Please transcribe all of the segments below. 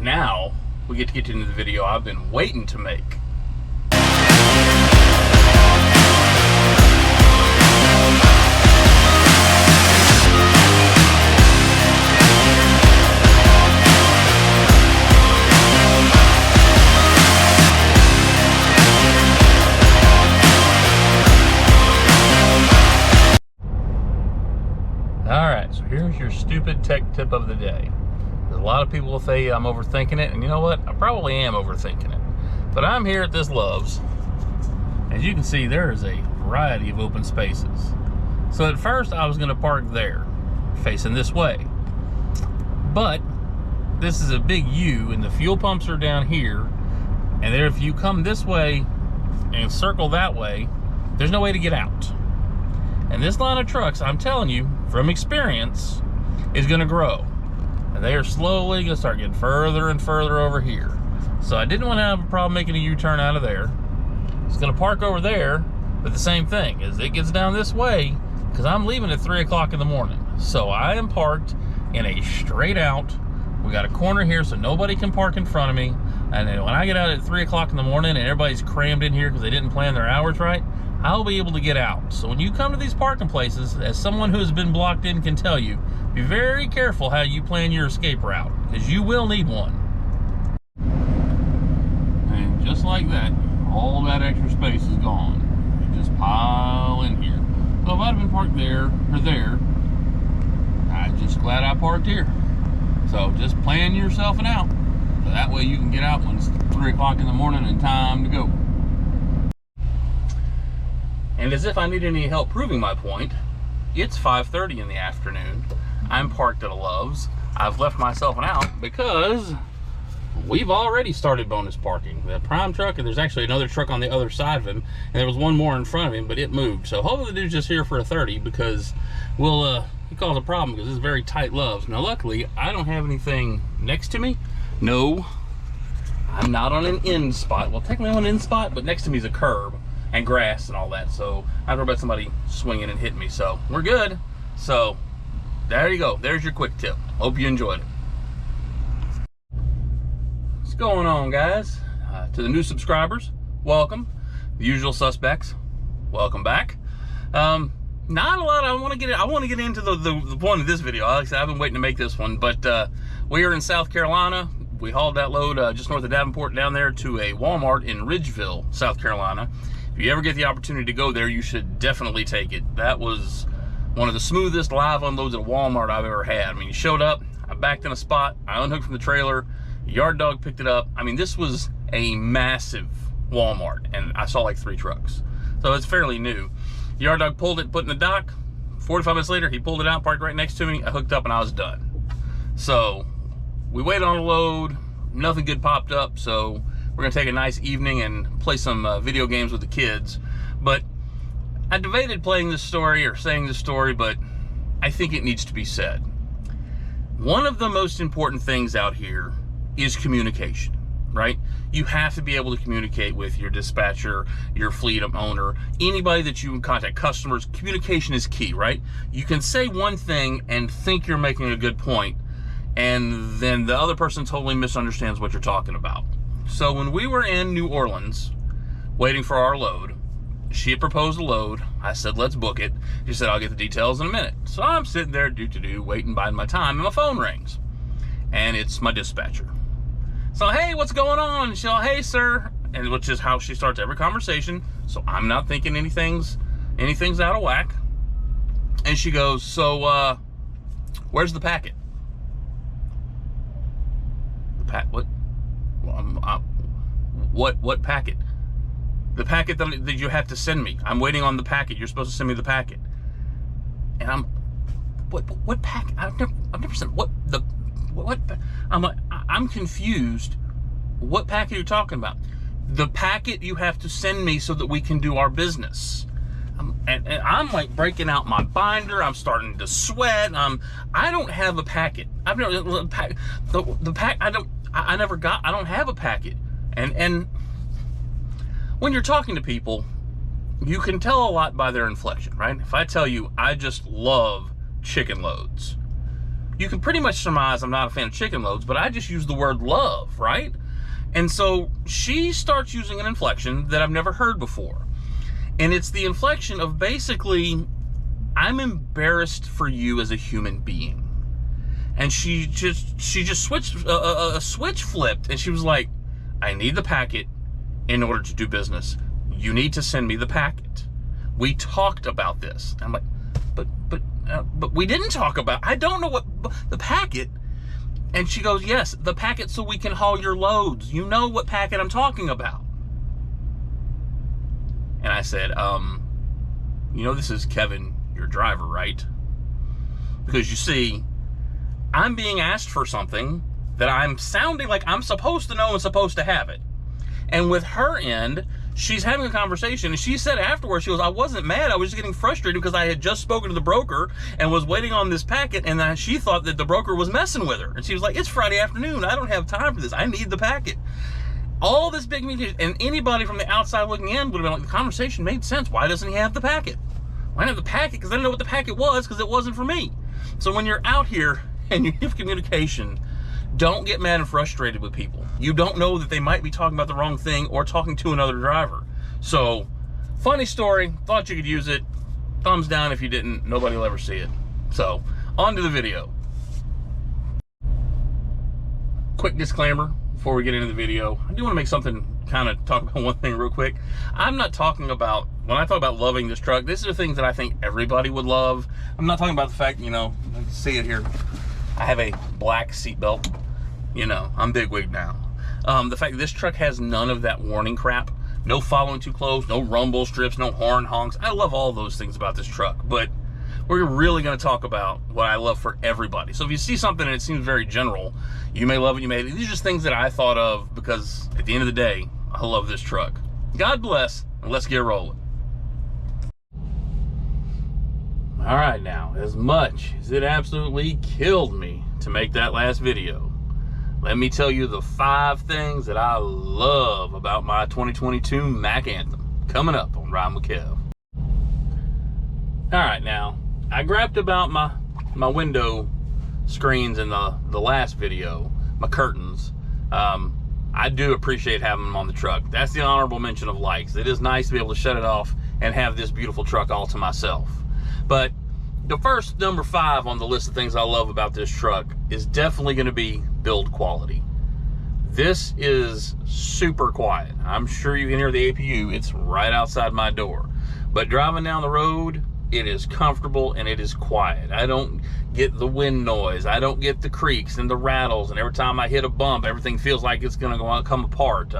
now we get to get into the video I've been waiting to make. Alright, so here's your stupid tech tip of the day. A lot of people will say I'm overthinking it, and you know what? I probably am overthinking it. But I'm here at this Love's. As you can see, there is a variety of open spaces. So at first I was going to park there, facing this way. But this is a big U, and the fuel pumps are down here. And there, if you come this way and circle that way, there's no way to get out. And this line of trucks, I'm telling you, from experience, is going to grow. And they are slowly going to start getting further and further over here. So I didn't want to have a problem making a U-turn out of there. It's going to park over there, but the same thing, as it gets down this way, because I'm leaving at 3 o'clock in the morning. So I am parked in a straight out. We got a corner here so nobody can park in front of me. And then when I get out at 3 o'clock in the morning and everybody's crammed in here because they didn't plan their hours right, I'll be able to get out. So when you come to these parking places, as someone who's been blocked in can tell you, be very careful how you plan your escape route, because you will need one. And just like that, all that extra space is gone. You just pile in here. So if I'd have been parked there or there, I'm just glad I parked here. So just plan yourself an out. So that way you can get out when it's 3 o'clock in the morning and time to go. And as if I need any help proving my point, it's 5:30 in the afternoon. I'm parked at a Love's. I've left myself an out because we've already started bonus parking. The prime truck, and there's actually another truck on the other side of him, and there was one more in front of him, but it moved. So hopefully the dude's just here for a 30 because he caused a problem because this is very tight Love's. Now luckily, I don't have anything next to me. No, I'm not on an end spot. Well, technically I'm on an end spot, but next to me is a curb and grass and all that, so I don't know about somebody swinging and hitting me, so we're good. So there you go, there's your quick tip. Hope you enjoyed it. What's going on, guys? To the new subscribers, welcome. The usual suspects, welcome back. Not a lot. I want to get into the point of this video. Like I said, I've been waiting to make this one, but we are in South Carolina. We hauled that load just north of Davenport down there to a Walmart in Ridgeville, South Carolina. If you ever get the opportunity to go there, you should definitely take it. That was one of the smoothest live unloads at a Walmart I've ever had. I mean, you showed up, I backed in a spot, I unhooked from the trailer, yard dog picked it up. I mean, this was a massive Walmart, and I saw like 3 trucks. So it's fairly new. Yard dog pulled it, put it in the dock. 45 minutes later, he pulled it out, parked right next to me. I hooked up and I was done. So we waited on a load, nothing good popped up, so we're gonna take a nice evening and play some video games with the kids. But I debated playing this story or saying this story, but I think it needs to be said. One of the most important things out here is communication, right? You have to be able to communicate with your dispatcher, your fleet owner, anybody that you contact, customers. Communication is key, right? You can say one thing and think you're making a good point, and then the other person totally misunderstands what you're talking about. So when we were in New Orleans waiting for our load, she had proposed a load. I said, let's book it. She said, I'll get the details in a minute. So I'm sitting there, waiting, biding my time, and my phone rings. And it's my dispatcher. So, hey, what's going on? She'll, hey, sir. And which is how she starts every conversation. So I'm not thinking anything's out of whack. And she goes, so, where's the packet? What? What packet? The packet that you have to send me. I'm waiting on the packet. You're supposed to send me the packet. And I'm, what packet? I've never sent, what? I'm like, I'm confused. What packet are you talking about? The packet you have to send me so that we can do our business. And I'm like breaking out my binder. I'm starting to sweat. I don't have a packet. I've never, the pack, I don't have a packet. And when you're talking to people, you can tell a lot by their inflection, right? If I tell you I just love chicken loads, you can pretty much surmise I'm not a fan of chicken loads, but I just use the word love, right? And so she starts using an inflection that I've never heard before. And it's the inflection of basically, I'm embarrassed for you as a human being. And she just switched, a switch flipped, and she was like, I need the packet in order to do business. You need to send me the packet. We talked about this. I'm like, but we didn't talk about, I don't know what, the packet. And she goes, yes, the packet so we can haul your loads. You know what packet I'm talking about. And I said, you know, this is Kevin, your driver, right? Because you see, I'm being asked for something that I'm sounding like I'm supposed to know and supposed to have it. And with her end, she's having a conversation, and she said afterwards, she goes, I wasn't mad, I was just getting frustrated because I had just spoken to the broker and was waiting on this packet, and she thought that the broker was messing with her. And she was like, it's Friday afternoon, I don't have time for this, I need the packet. All this big meeting, and anybody from the outside looking in would have been like, the conversation made sense. Why doesn't he have the packet? Why not have the packet? Because I didn't know what the packet was, because it wasn't for me. So when you're out here and you have communication, don't get mad and frustrated with people. You don't know that they might be talking about the wrong thing or talking to another driver. So, funny story, thought you could use it. Thumbs down if you didn't, nobody will ever see it. So, on to the video. Quick disclaimer before we get into the video. I do want to make something, kind of talk about one thing real quick. I'm not talking about, when I talk about loving this truck, these are things that I think everybody would love. I'm not talking about the fact, you know, you can see it here. I have a black seatbelt. You know, I'm bigwig now. The fact that this truck has none of that warning crap, no following too close, no rumble strips, no horn honks. I love all those things about this truck, but we're really going to talk about what I love for everybody. So if you see something and it seems very general, you may love it, you may. These are just things that I thought of because at the end of the day, I love this truck. God bless, and let's get rolling. All right, now, as much as it absolutely killed me to make that last video, let me tell you the 5 things that I love about my 2022 Mack Anthem, coming up on Riding with Kev. All right, now, I grabbed about my window screens in the last video, my curtains. I do appreciate having them on the truck. That's the honorable mention of likes. It is nice to be able to shut it off and have this beautiful truck all to myself. But the first, number 5 on the list of things I love about this truck is definitely going to be build quality. This is super quiet. I'm sure you can hear the APU. It's right outside my door. But driving down the road, it is comfortable and it is quiet. I don't get the wind noise. I don't get the creaks and the rattles. And every time I hit a bump, everything feels like it's going to come apart.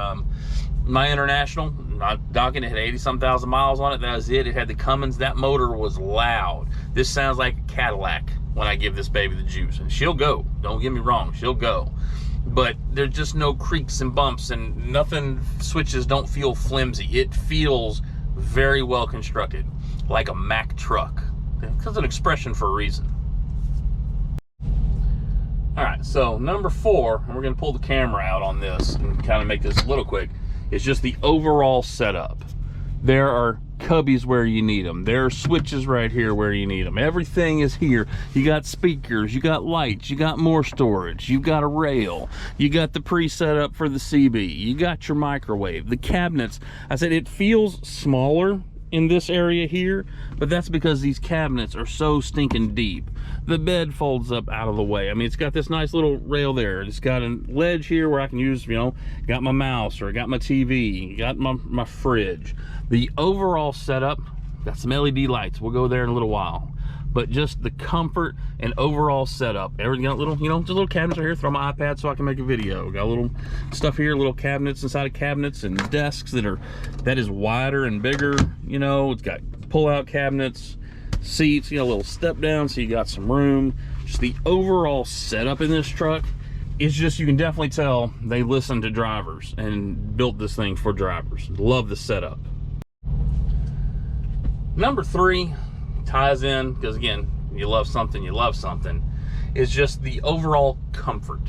My International, not docking, it had 80-some thousand miles on it. That was it. It had the Cummins. That motor was loud. This sounds like a Cadillac when I give this baby the juice. And she'll go. Don't get me wrong. She'll go. But there's just no creaks and bumps, and nothing, switches don't feel flimsy. It feels very well constructed, like a Mack truck. It's an expression for a reason. All right, so number 4, and we're going to pull the camera out on this and kind of make this a little quick, is just the overall setup. There are cubbies where you need them. There are switches right here where you need them. Everything is here. You got speakers, you got lights, you got more storage, you got a rail, you got the pre-setup for the CB, you got your microwave, the cabinets. I said it feels smaller in this area here, but that's because these cabinets are so stinking deep. The bed folds up out of the way. I mean, it's got this nice little rail there. It's got a ledge here where I can use, you know, got my mouse, or got my TV, got my fridge. The overall setup, got some LED lights. We'll go there in a little while. But just the comfort and overall setup. Everything got little, you know, just little cabinets right here. Throw my iPad so I can make a video. Got a little stuff here, little cabinets inside of cabinets, and desks that is wider and bigger. You know, it's got pull-out cabinets, seats, you know, a little step down so you got some room. Just the overall setup in this truck is just, you can definitely tell they listened to drivers and built this thing for drivers. Love the setup. Number 3 ties in, because again, you love something, is just the overall comfort.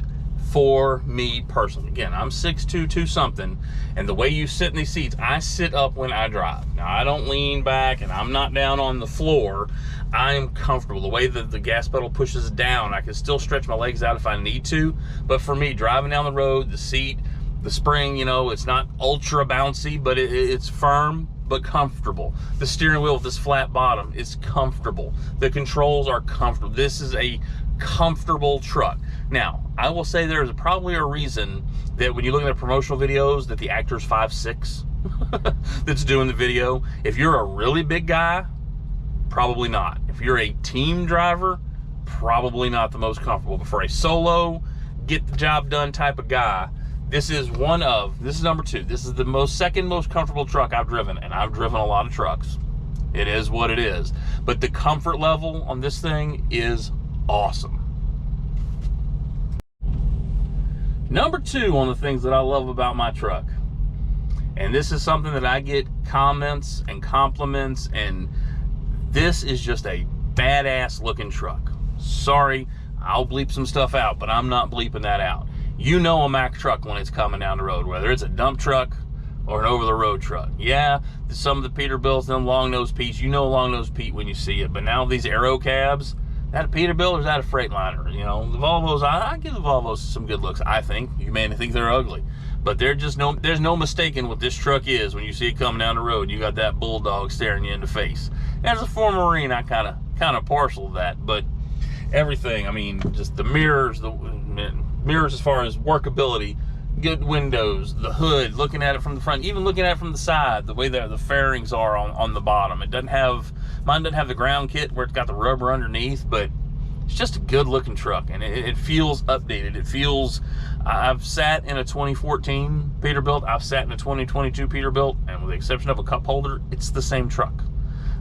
for me personally. Again, I'm 6'2", 2 something, and the way you sit in these seats, I sit up when I drive. Now, I don't lean back, and I'm not down on the floor. I'm comfortable. The way that the gas pedal pushes down, I can still stretch my legs out if I need to, but for me, driving down the road, the seat, the spring, you know, it's not ultra bouncy, but it's firm but comfortable. The steering wheel with this flat bottom is comfortable. The controls are comfortable. This is a comfortable truck. Now, I will say there's probably a reason that when you look at the promotional videos that the actor's 5'6" that's doing the video. If you're a really big guy, probably not. If you're a team driver, probably not the most comfortable. But for a solo, get the job done type of guy, this is number 2. This is the second most comfortable truck I've driven, and I've driven a lot of trucks. It is what it is. But the comfort level on this thing is awesome. Number 2 on the things that I love about my truck, and this is something that I get comments and compliments, and this is just a badass looking truck. Sorry, I'll bleep some stuff out, but I'm not bleeping that out. You know a Mack truck when it's coming down the road, whether it's a dump truck or an over-the-road truck. Yeah, some of the Peterbilts, them long-nosed Pete's, you know long-nosed Pete when you see it, but now these aero cabs, that a Peterbilt or is that a Freightliner? You know, the Volvos, I give the Volvos some good looks, I think. You may think they're ugly, but there's no mistaking what this truck is when you see it coming down the road. You got that bulldog staring you in the face. As a former Marine, I kind of partial to that, but everything, I mean, just the mirrors as far as workability, good windows, the hood, looking at it from the front, even looking at it from the side, the way the fairings are on the bottom. Mine doesn't have the ground kit where it's got the rubber underneath, but it's just a good looking truck, and it feels updated. It feels, I've sat in a 2014 Peterbilt, I've sat in a 2022 Peterbilt, and with the exception of a cup holder, it's the same truck.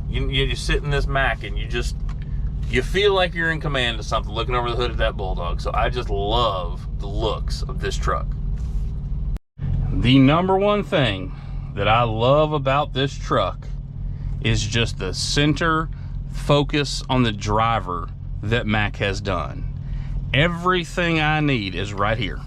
You sit in this Mack and you feel like you're in command of something looking over the hood of that bulldog. So I just love the looks of this truck. The number one thing that I love about this truck is just the center focus on the driver that Mack has done. Everything I need is right here.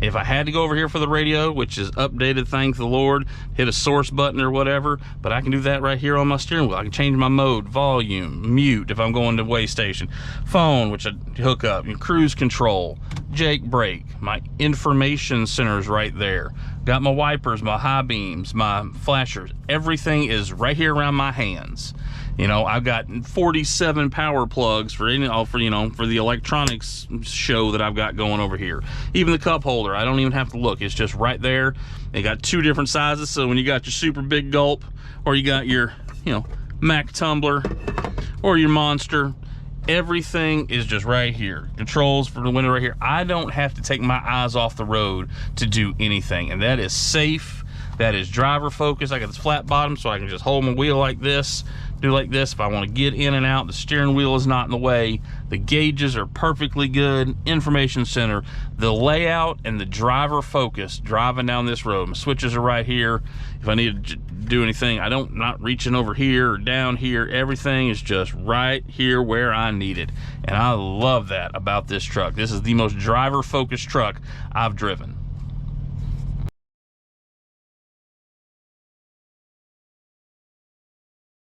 If I had to go over here for the radio, which is updated, thank the Lord, hit a source button or whatever, but I can do that right here on my steering wheel. I can change my mode, volume, mute if I'm going to way station, phone, which I hook up, cruise control, Jake brake, my information center's right there. Got my wipers, my high beams, my flashers. Everything is right here around my hands. You know, I've got 47 power plugs for the electronics show that I've got going over here. Even the cup holder, I don't even have to look. It's just right there. They got 2 different sizes, so when you got your super big gulp, or you got your, Mack tumbler, or your monster, everything is just right here. Controls for the window right here. I don't have to take my eyes off the road to do anything, and that is safe. That is driver focus. I got this flat bottom, so I can just hold my wheel like this, do like this. If I want to get in and out, the steering wheel is not in the way. The gauges are perfectly good. Information center, the layout and the driver focus driving down this road. My switches are right here. If I need to do anything, not reaching over here or down here. Everything is just right here where I need it. And I love that about this truck. This is the most driver focused truck I've driven.